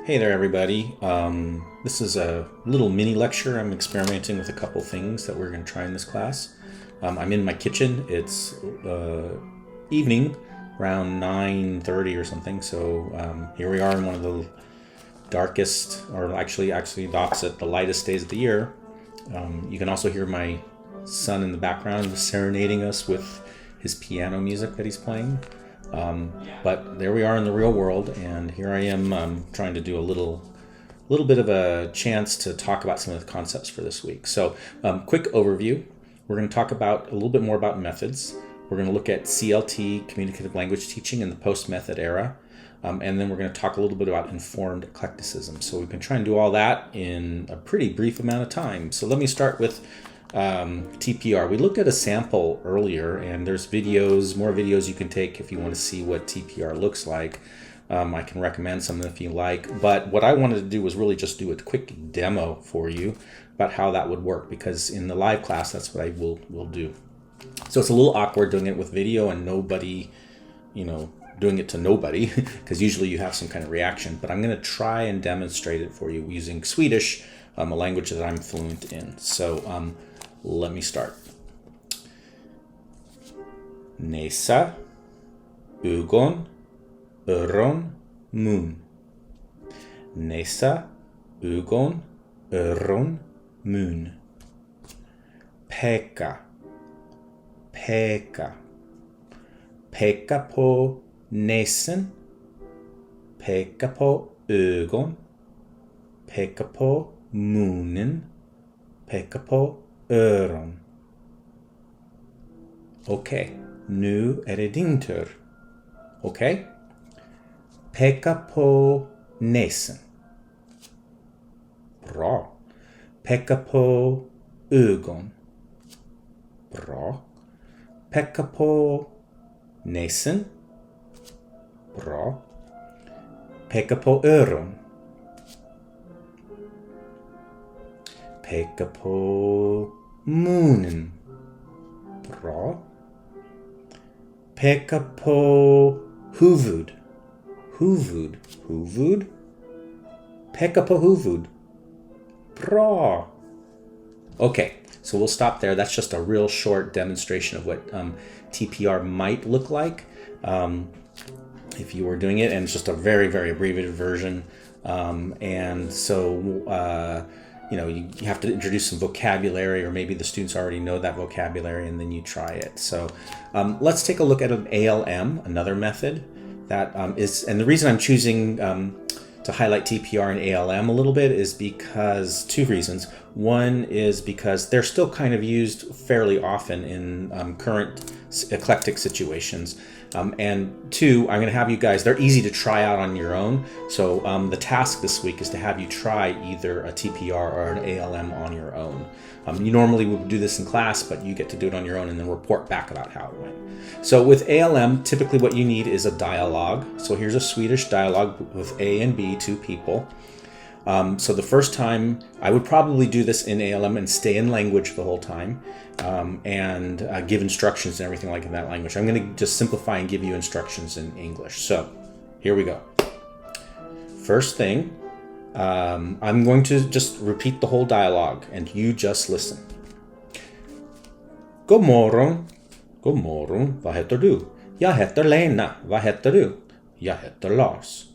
Hey there, everybody. This is a little mini lecture. I'm experimenting with a couple things that we're going to try in this class. I'm in my kitchen. It's evening, around 9:30 or something. So here we are in one of the darkest, or actually the opposite, the lightest days of the year. You can also hear my son in the background serenading us with his piano music that he's playing. But there we are in the real world, and here I am trying to do a little bit of a chance to talk about some of the concepts for this week. So quick overview. We're going to talk about a little bit more about methods. We're going to look at CLT, communicative language teaching, in the post-method era. And then we're going to talk a little bit about informed eclecticism. So we can try and do all that in a pretty brief amount of time. So let me start with TPR. We looked at a sample earlier, and there's more videos you can take if you want to see what TPR looks like. I can recommend some if you like, but what I wanted to do was really just do a quick demo for you about how that would work, because in the live class, that's what I will do. So it's a little awkward doing it with video and nobody, doing it to nobody, because usually you have some kind of reaction, but I'm going to try and demonstrate it for you using Swedish, a language that I'm fluent in. So let me start. Näsa, ögon, öron, mun. Näsa, ögon, öron, mun. Peka, peka. Peka på näsen. Peka på ögon. Peka på munnen. Peka på öron. Okej, nu är det din tur. Okej? Peka på näsen. Bra. Peka på ögon. Bra. Peka på näsen. Bra. Peka på öron. Peka på munnen. Bra. Peka på huvud. Huvud. Peka på huvud. Bra. Okay, so we'll stop there. That's just a real short demonstration of what TPR might look like if you were doing it, and it's just a very, very abbreviated version. And so you have to introduce some vocabulary, or maybe the students already know that vocabulary, and then you try it. So let's take a look at an ALM, another method that is, and the reason I'm choosing to highlight TPR and ALM a little bit is because two reasons. One is because they're still kind of used fairly often in current eclectic situations. And two, I'm going to have you guys, they're easy to try out on your own. So the task this week is to have you try either a TPR or an ALM on your own. You normally would do this in class, but you get to do it on your own and then report back about how it went. So with ALM, typically what you need is a dialogue. So here's a Swedish dialogue with A and B, two people. So the first time, I would probably do this in ALM and stay in language the whole time, and give instructions and everything like in that language. I'm going to just simplify and give you instructions in English. So here we go. First thing, I'm going to just repeat the whole dialogue, and you just listen. God morgon. God morgon. Vad heter du? Jag heter Lena. Vad heter du? Jag heter Lars.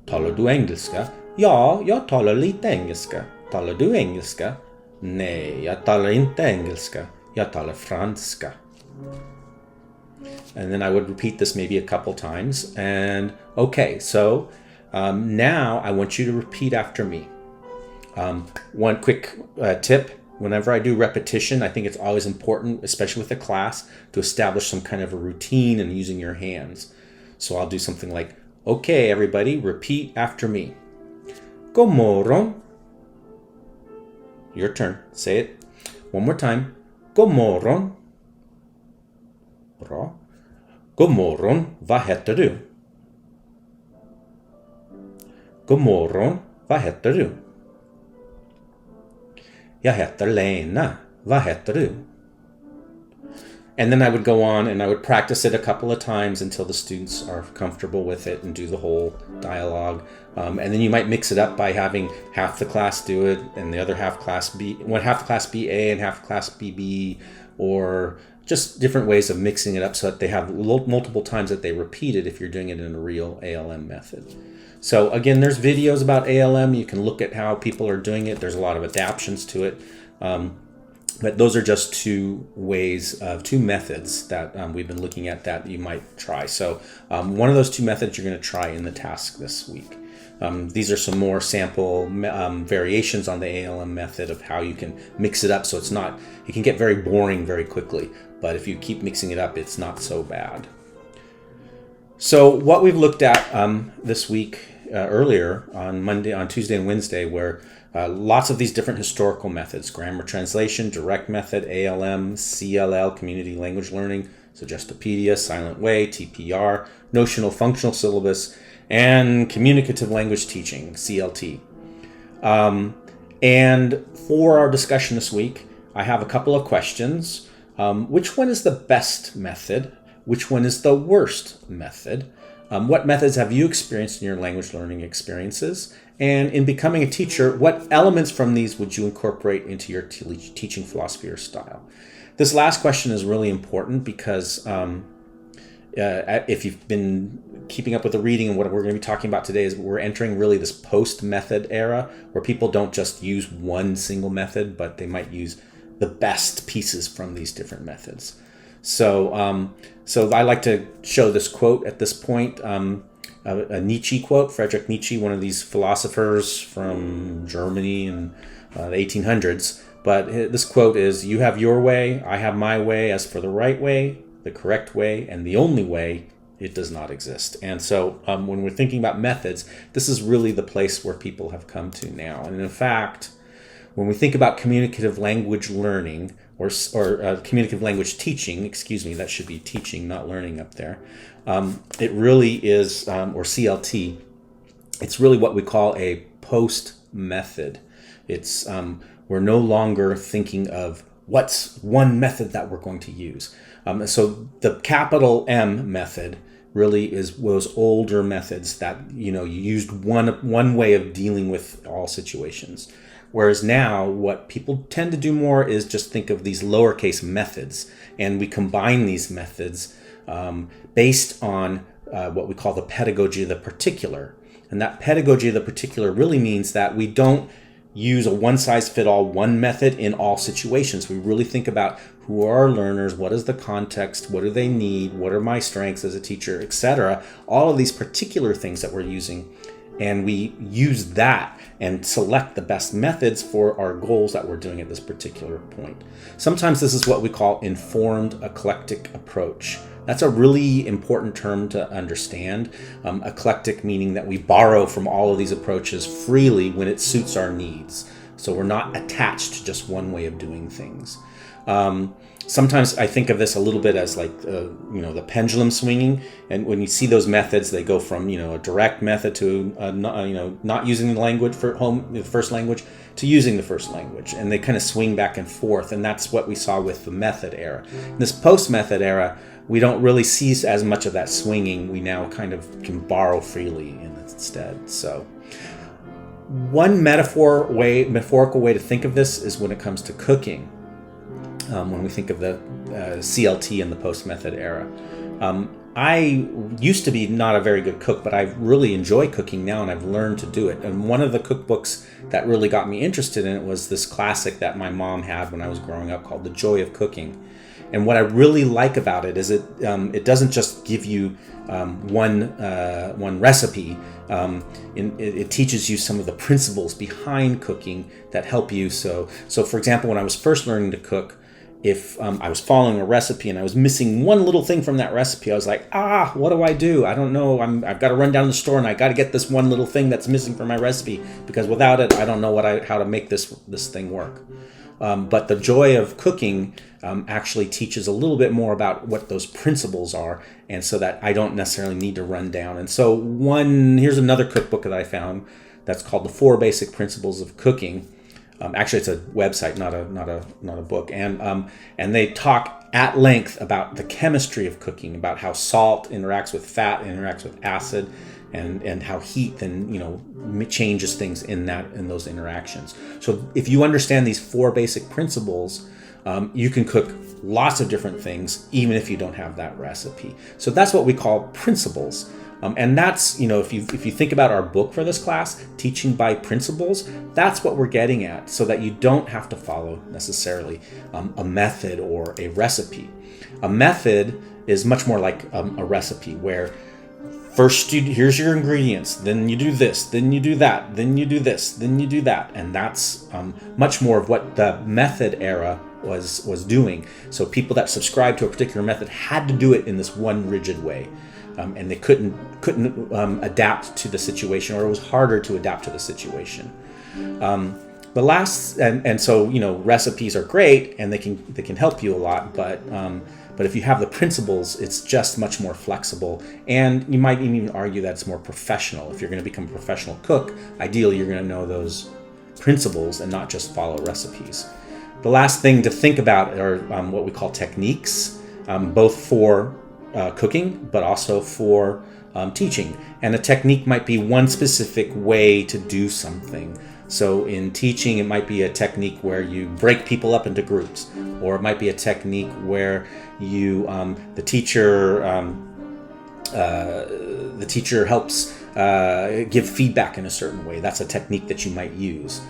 Talar du engelska? Ja, jag talar lite engelska. Talar du engelska? Nej, jag talar inte engelska. Jag talar franska. And then I would repeat this maybe a couple times. And okay, so now I want you to repeat after me. One quick tip. Whenever I do repetition, I think it's always important, especially with a class, to establish some kind of a routine and using your hands. So I'll do something like, okay, everybody, repeat after me. God morgon. Your turn. Say it one more time. God morgon. Bra. God morgon. Vad heter du? God morgon. Vad heter du? Jag heter Lena. Vad heter du? And then I would go on and I would practice it a couple of times until the students are comfortable with it and do the whole dialogue. And then you might mix it up by having half the class do it and the other half class be half the class be A and half the class be B, or just different ways of mixing it up so that they have multiple times that they repeat it if you're doing it in a real ALM method. So again, there's videos about ALM. You can look at how people are doing it. There's a lot of adaptations to it. But those are just two methods that we've been looking at that you might try. So one of those two methods you're going to try in the task this week. These are some more sample variations on the ALM method of how you can mix it up so it can get very boring very quickly. But if you keep mixing it up, it's not so bad. So what we've looked at this week earlier on Tuesday and Wednesday were lots of these different historical methods: grammar translation, direct method, ALM, CLL, community language learning, Suggestopedia, Silent Way, TPR, notional functional syllabus, and communicative language teaching, CLT. And for our discussion this week, I have a couple of questions. Which one is the best method? Which one is the worst method? What methods have you experienced in your language learning experiences? And in becoming a teacher, what elements from these would you incorporate into your teaching philosophy or style? This last question is really important because if you've been keeping up with the reading, and what we're going to be talking about today is we're entering really this post-method era where people don't just use one single method, but they might use the best pieces from these different methods. So I like to show this quote at this point, a Nietzsche quote, Friedrich Nietzsche, one of these philosophers from Germany in the 1800s. But this quote is, "You have your way, I have my way. As for the right way, the correct way, and the only way, it does not exist." And so when we're thinking about methods, this is really the place where people have come to now. And in fact, when we think about communicative language learning or communicative language teaching, that should be teaching, not learning up there. It really is, or CLT, it's really what we call a post method. It's we're no longer thinking of what's one method that we're going to use. So the capital M method really is those older methods that you used one way of dealing with all situations. Whereas now, what people tend to do more is just think of these lowercase methods, and we combine these methods based on what we call the pedagogy of the particular. And that pedagogy of the particular really means that we don't use a one-size-fit-all one method in all situations. We really think about who are our learners, what is the context, what do they need, what are my strengths as a teacher, etc. All of these particular things that we're using. And we use that and select the best methods for our goals that we're doing at this particular point. Sometimes this is what we call informed eclectic approach. That's a really important term to understand. Eclectic meaning that we borrow from all of these approaches freely when it suits our needs. So we're not attached to just one way of doing things. Sometimes I think of this a little bit as like, the pendulum swinging. And when you see those methods, they go from, a direct method to, not using the language the first language to using the first language. And they kind of swing back and forth. And that's what we saw with the method era. In this post-method era, we don't really see as much of that swinging. We now kind of can borrow freely instead. So one metaphorical way to think of this is when it comes to cooking. When we think of the CLT and the post-method era. I used to be not a very good cook, but I really enjoy cooking now, and I've learned to do it. And one of the cookbooks that really got me interested in it was this classic that my mom had when I was growing up called The Joy of Cooking. And what I really like about it is it doesn't just give you one recipe. It teaches you some of the principles behind cooking that help you. So for example, when I was first learning to cook, if I was following a recipe and I was missing one little thing from that recipe, I was like, what do? I don't know. I've got to run down to the store and I got to get this one little thing that's missing from my recipe, because without it, I don't know how to make this thing work. But the joy of cooking actually teaches a little bit more about what those principles are, and so that I don't necessarily need to run down. And so here's another cookbook that I found that's called The 4 Basic Principles of Cooking. Actually, it's a website, not a book, and they talk at length about the chemistry of cooking, about how salt interacts with fat, interacts with acid, and how heat then changes things in those interactions. So if you understand these 4 basic principles, you can cook lots of different things even if you don't have that recipe. So that's what we call principles. And that's, if you think about our book for this class, Teaching by Principles, that's what we're getting at, so that you don't have to follow necessarily a method or a recipe. A method is much more like a recipe, where first here's your ingredients, then you do this, then you do that, then you do this, then you do that. And that's much more of what the method era was doing. So people that subscribed to a particular method had to do it in this one rigid way. And they couldn't adapt to the situation, or it was harder to adapt to the situation. The last, and so recipes are great and they can help you a lot, but if you have the principles, it's just much more flexible, and you might even argue that it's more professional. If you're going to become a professional cook, ideally you're going to know those principles and not just follow recipes. The last thing to think about are what we call techniques, both for cooking, but also for teaching. And a technique might be one specific way to do something. So in teaching, it might be a technique where you break people up into groups, or it might be a technique where you the teacher helps give feedback in a certain way. That's a technique that you might use.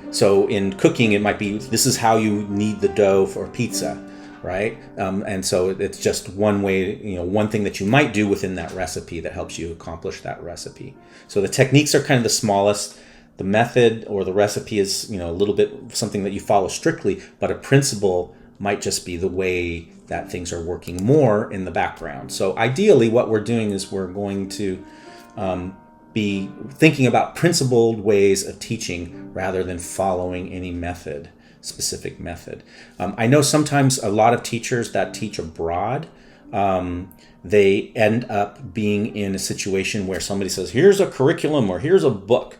So in cooking, it might be, this is how you knead the dough for pizza. Right? And so it's just one way, one thing that you might do within that recipe that helps you accomplish that recipe. So the techniques are kind of the smallest. The method or the recipe is, a little bit something that you follow strictly, but a principle might just be the way that things are working more in the background. So ideally what we're doing is we're going to be thinking about principled ways of teaching rather than following any specific method. I know sometimes a lot of teachers that teach abroad, they end up being in a situation where somebody says, here's a curriculum or here's a book.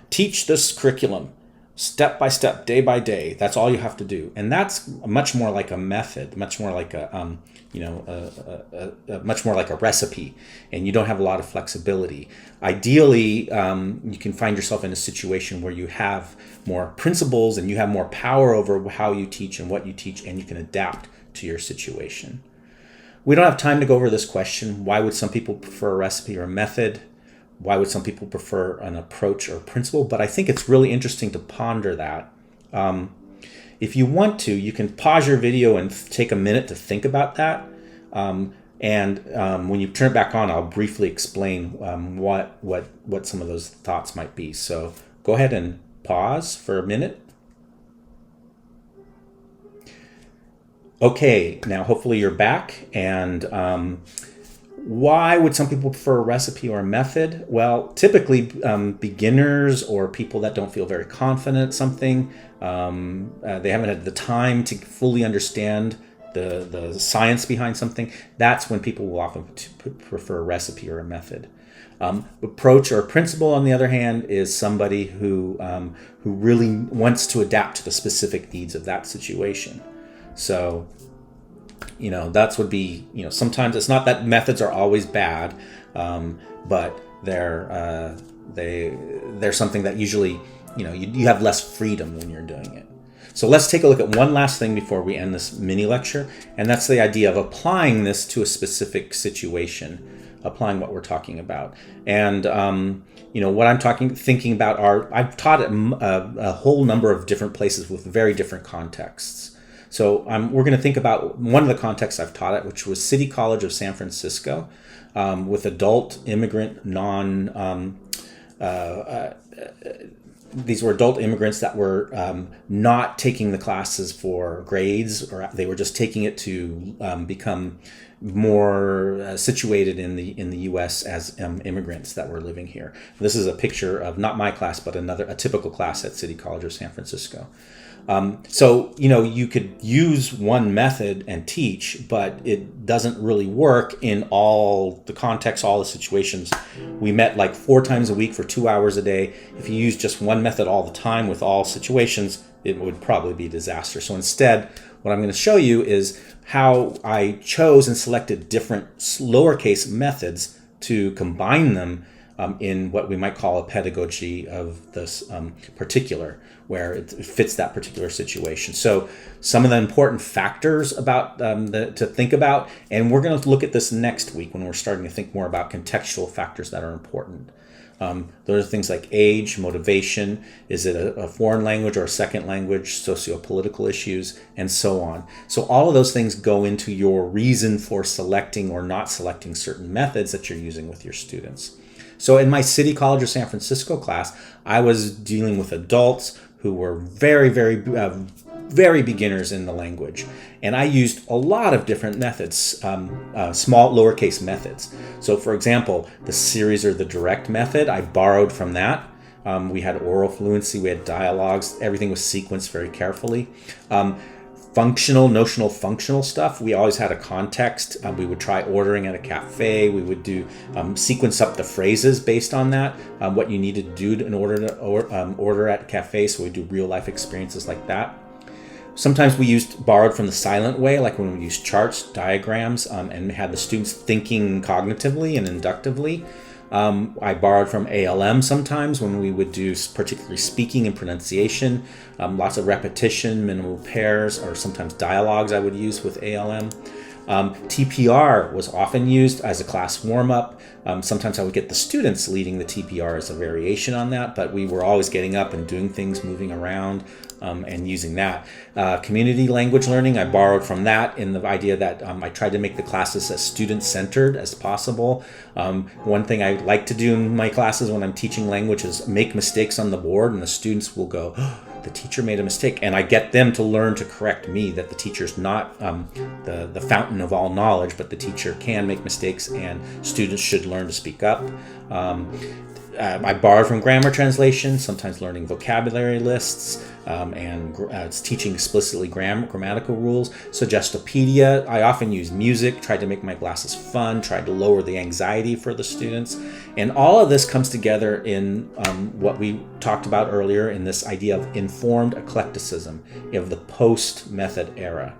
Teach this curriculum step by step, day by day. That's all you have to do. And that's much more like a method, much more like much more like a recipe, and you don't have a lot of flexibility. Ideally, you can find yourself in a situation where you have more principles and you have more power over how you teach and what you teach, and you can adapt to your situation. We don't have time to go over this question. Why would some people prefer a recipe or a method? Why would some people prefer an approach or principle? But I think it's really interesting to ponder that. If you want to, you can pause your video and take a minute to think about that. And when you turn it back on, I'll briefly explain what some of those thoughts might be. So go ahead and pause for a minute. Okay, now hopefully you're back. And why would some people prefer a recipe or a method? Well, typically beginners or people that don't feel very confident at something, they haven't had the time to fully understand the science behind something. That's when people will often prefer a recipe or a method. Approach or principle, on the other hand, is somebody who really wants to adapt to the specific needs of that situation. So, that would be, sometimes it's not that methods are always bad, but they're something that usually, you have less freedom when you're doing it. So let's take a look at one last thing before we end this mini lecture, and that's the idea of applying this to a specific situation, applying what we're talking about. And what I'm thinking about I've taught at a whole number of different places with very different contexts. So we're going to think about one of the contexts I've taught at, which was City College of San Francisco, with adult immigrant these were adult immigrants that were not taking the classes for grades, or they were just taking it to become more situated in the U.S. as immigrants that were living here. This is a picture of not my class, but a typical class at City College of San Francisco. So, you could use one method and teach, but it doesn't really work in all the contexts, all the situations. We met like 4 times a week for 2 hours a day. If you use just one method all the time with all situations, it would probably be a disaster. So instead, what I'm going to show you is how I chose and selected different lowercase methods to combine them in what we might call a pedagogy of this particular, where it fits that particular situation. So some of the important factors about to think about, and we're going to look at this next week when we're starting to think more about contextual factors that are important. Those are things like age, motivation, is it a foreign language or a second language, socio-political issues, and so on. So all of those things go into your reason for selecting or not selecting certain methods that you're using with your students. So in my City College of San Francisco class, I was dealing with adults who were very beginners in the language. And I used a lot of different methods, small lowercase methods. So for example, the series or the direct method, I borrowed from that. We had oral fluency, we had dialogues, everything was sequenced very carefully. Notional functional stuff, we always had a context. We would try ordering at a cafe. We would do sequence up the phrases based on that, what you needed to do in order to order at a cafe. So we do real life experiences like that. Sometimes we borrowed from the silent way, like when we used charts, diagrams, and had the students thinking cognitively and inductively. I borrowed from ALM sometimes when we would do particularly speaking and pronunciation, lots of repetition, minimal pairs, or sometimes dialogues I would use with ALM. TPR was often used as a class warm-up. Sometimes I would get the students leading the TPR as a variation on that, but we were always getting up and doing things, moving around, and using that. Community language learning, I borrowed from that in the idea that I tried to make the classes as student-centered as possible. One thing I like to do in my classes when I'm teaching language is make mistakes on the board, and the students will go, oh, the teacher made a mistake, and I get them to learn to correct me, that the teacher's not the fountain of all knowledge, but the teacher can make mistakes and students should learn to speak up. I borrowed from grammar translation, sometimes learning vocabulary lists, and teaching explicitly grammatical rules. Suggestopedia, I often use music, tried to make my classes fun, tried to lower the anxiety for the students. And all of this comes together in what we talked about earlier in this idea of informed eclecticism of the post-method era.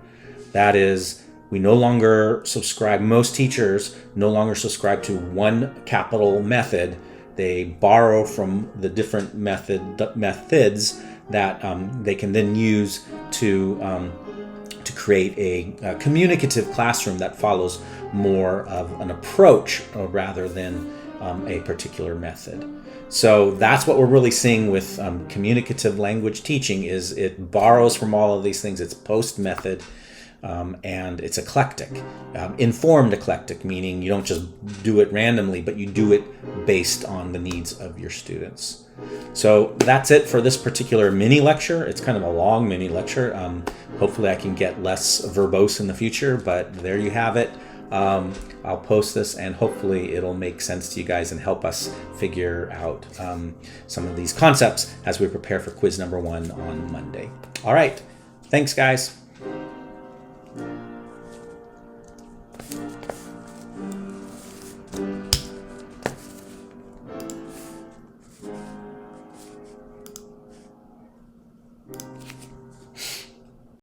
That is, we no longer subscribe, most teachers no longer subscribe to one capital method. They borrow from the different methods that they can then use to create a communicative classroom that follows more of an approach rather than a particular method. So that's what we're really seeing with communicative language teaching, is it borrows from all of these things. It's post-method. And it's eclectic, informed eclectic, meaning you don't just do it randomly, but you do it based on the needs of your students. So that's it for this particular mini lecture. It's kind of a long mini lecture. Hopefully I can get less verbose in the future, but there you have it. I'll post this and hopefully it'll make sense to you guys and help us figure out some of these concepts as we prepare for quiz number 1 on Monday. All right. Thanks, guys.